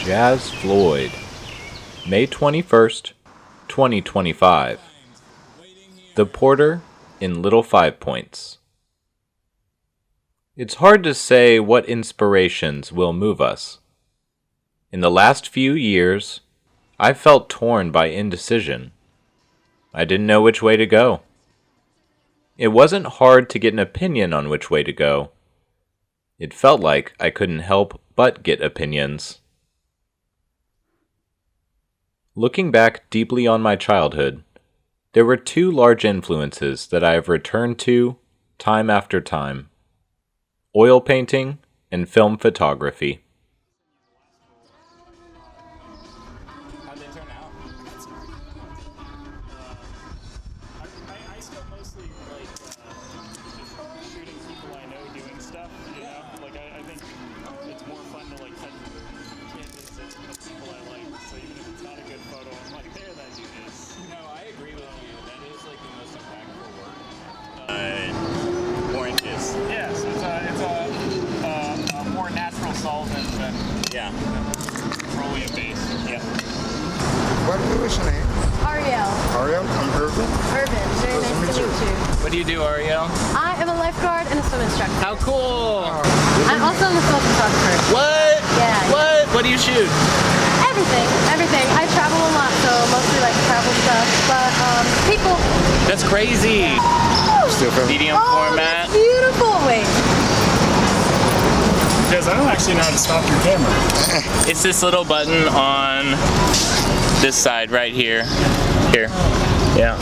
Jazz Floyd, May 21st, 2025. The Porter in Little 5 Points. It's hard to say what inspirations will move us. In the last few years, I've felt torn by indecision. I didn't know which way to go. It wasn't hard to get an opinion on which way to go. It felt like I couldn't help but get opinions. Looking back deeply on my childhood, there were two large influences that I have returned to time after time: oil painting and film photography. How'd they turn out? I still mostly like just shooting people I know doing stuff, you know? Like I think it's more fun to like touch canvas of people I like, so even if it's not a good photo, I'm like, there, that dude is. No, I agree with you. That is like the most impactful work. Oranges. Yeah, so it's a more natural solvent than petroleum based. Yeah. What is your name? Ariel. Ariel, I'm Irvin. Irvin, very nice to meet you. What do you do, Ariel? I am a lifeguard and a swim instructor. How cool! I'm also a film photographer. What? Yeah. What do you shoot? Everything. I travel a lot, so mostly like travel stuff, but people. That's crazy. Still filming? Medium format. That's beautiful. Wait. Because I don't actually know how to stop your camera. It's this little button on this side right here. Here. Yeah.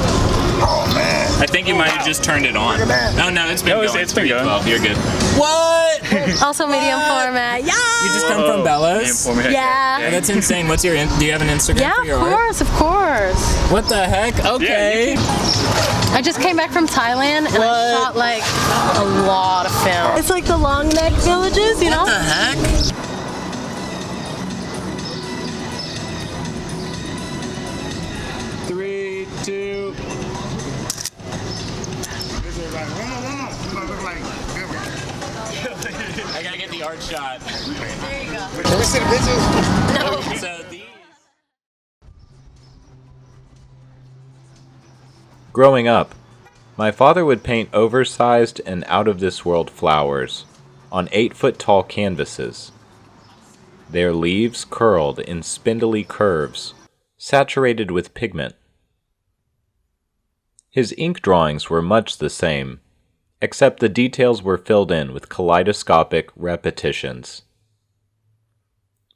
Oh man. I think you might have just turned it on. Look at that. No, it's been going. It's been going. Well, you're good. What? Also medium format. Yeah. You just come from Bella's? Yeah. Oh, that's insane. What's your? Do you have an Instagram Yeah, for your of course. What the heck? Okay. I just came back from Thailand and I shot like a lot of film. It's like the long neck villages, you know? What the heck? Three, two. I gotta get the art shot. There you go. Can we see the pictures? No. So these. Growing up, my father would paint oversized and out-of-this-world flowers on 8-foot-tall canvases. Their leaves curled in spindly curves, saturated with pigment. His ink drawings were much the same, except the details were filled in with kaleidoscopic repetitions.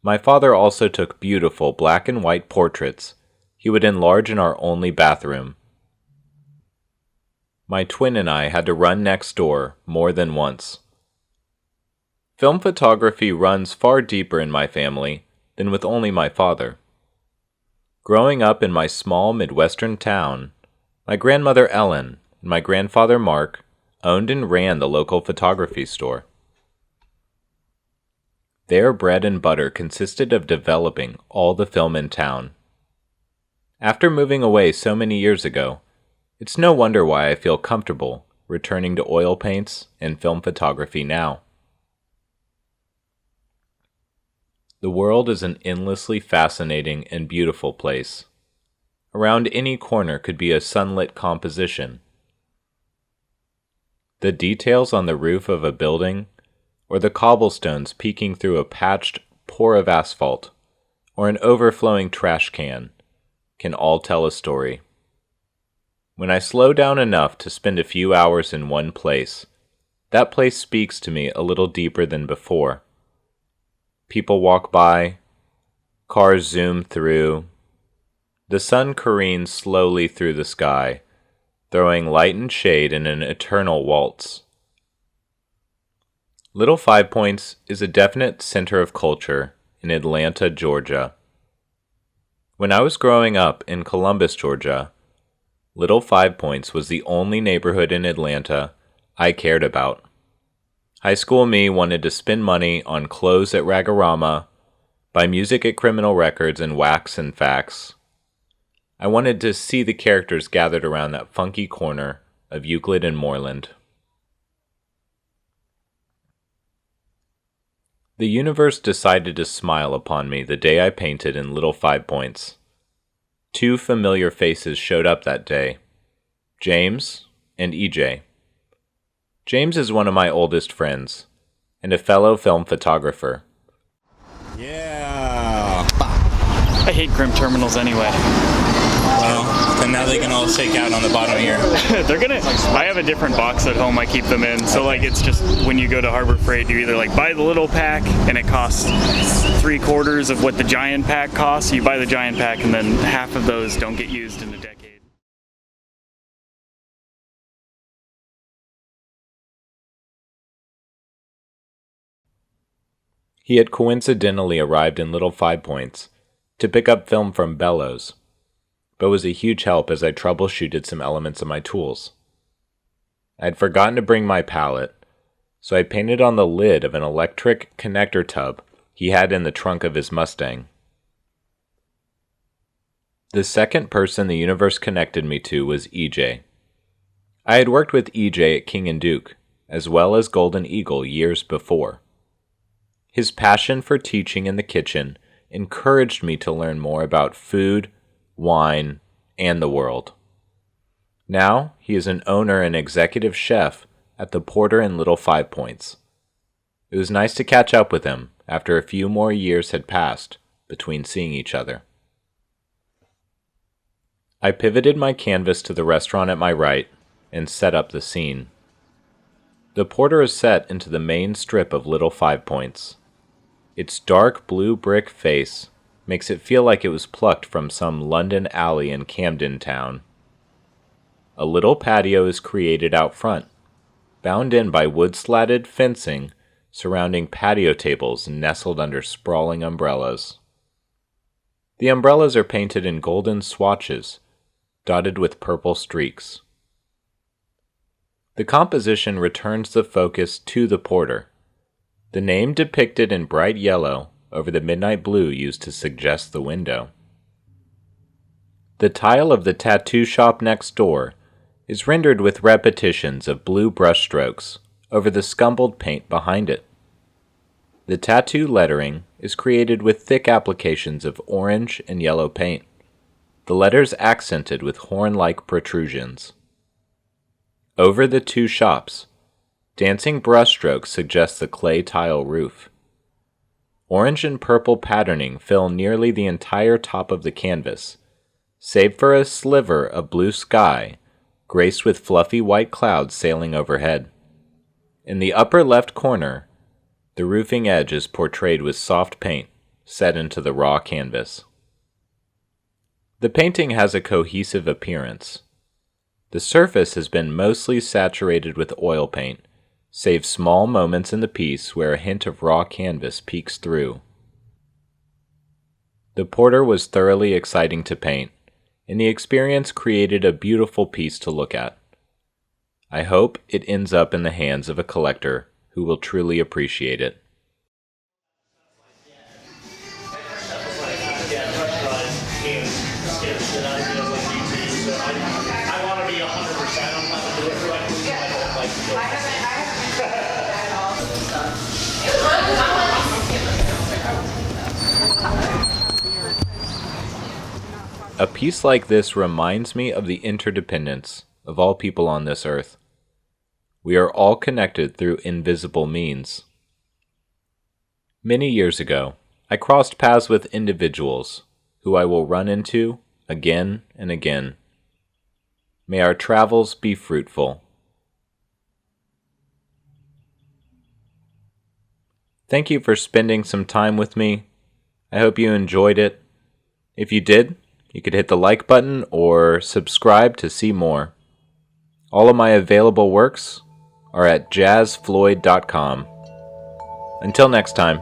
My father also took beautiful black and white portraits he would enlarge in our only bathroom. My twin and I had to run next door more than once. Film photography runs far deeper in my family than with only my father. Growing up in my small Midwestern town, my grandmother Ellen and my grandfather Mark owned and ran the local photography store. Their bread and butter consisted of developing all the film in town. After moving away so many years ago, it's no wonder why I feel comfortable returning to oil paints and film photography now. The world is an endlessly fascinating and beautiful place. Around any corner could be a sunlit composition. The details on the roof of a building, or the cobblestones peeking through a patched pour of asphalt, or an overflowing trash can all tell a story. When I slow down enough to spend a few hours in one place, that place speaks to me a little deeper than before. People walk by, cars zoom through, the sun careens slowly through the sky, throwing light and shade in an eternal waltz. Little 5 Points is a definite center of culture in Atlanta, Georgia. When I was growing up in Columbus, Georgia, Little 5 Points was the only neighborhood in Atlanta I cared about. High school me wanted to spend money on clothes at Ragorama, buy music at Criminal Records and Wax and Facts. I wanted to see the characters gathered around that funky corner of Euclid and Moreland. The universe decided to smile upon me the day I painted in Little 5 Points. 2 familiar faces showed up that day, James and EJ. James is one of my oldest friends, and a fellow film photographer. Yeah. I hate crimp terminals anyway. Well, then now they can all shake out on the bottom here. They're gonna. I have a different box at home I keep them in. So like it's just when you go to Harbor Freight, you either like buy the little pack and it costs 3/4 of what the giant pack costs. You buy the giant pack and then half of those don't get used in a decade. He had coincidentally arrived in Little 5 Points to pick up film from Bellows, but was a huge help as I troubleshooted some elements of my tools. I had forgotten to bring my palette, so I painted on the lid of an electric connector tub he had in the trunk of his Mustang. The second person the universe connected me to was EJ. I had worked with EJ at King and Duke, as well as Golden Eagle years before. His passion for teaching in the kitchen encouraged me to learn more about food, wine, and the world. Now, he is an owner and executive chef at the Porter in Little 5 Points. It was nice to catch up with him after a few more years had passed between seeing each other. I pivoted my canvas to the restaurant at my right and set up the scene. The Porter is set into the main strip of Little 5 Points. Its dark blue brick face makes it feel like it was plucked from some London alley in Camden Town. A little patio is created out front, bound in by wood-slatted fencing surrounding patio tables nestled under sprawling umbrellas. The umbrellas are painted in golden swatches, dotted with purple streaks. The composition returns the focus to the Porter, the name depicted in bright yellow over the midnight blue used to suggest the window. The tile of the tattoo shop next door is rendered with repetitions of blue brushstrokes over the scumbled paint behind it. The tattoo lettering is created with thick applications of orange and yellow paint, the letters accented with horn-like protrusions. Over the 2 shops, dancing brushstrokes suggest the clay tile roof. Orange and purple patterning fill nearly the entire top of the canvas, save for a sliver of blue sky graced with fluffy white clouds sailing overhead. In the upper left corner, the roofing edge is portrayed with soft paint set into the raw canvas. The painting has a cohesive appearance. The surface has been mostly saturated with oil paint, save small moments in the piece where a hint of raw canvas peeks through. The Porter was thoroughly exciting to paint, and the experience created a beautiful piece to look at. I hope it ends up in the hands of a collector who will truly appreciate it. A piece like this reminds me of the interdependence of all people on this earth. We are all connected through invisible means. Many years ago, I crossed paths with individuals who I will run into again and again. May our travels be fruitful. Thank you for spending some time with me. I hope you enjoyed it. If you did, you could hit the like button or subscribe to see more. All of my available works are at jazzfloyd.com. Until next time.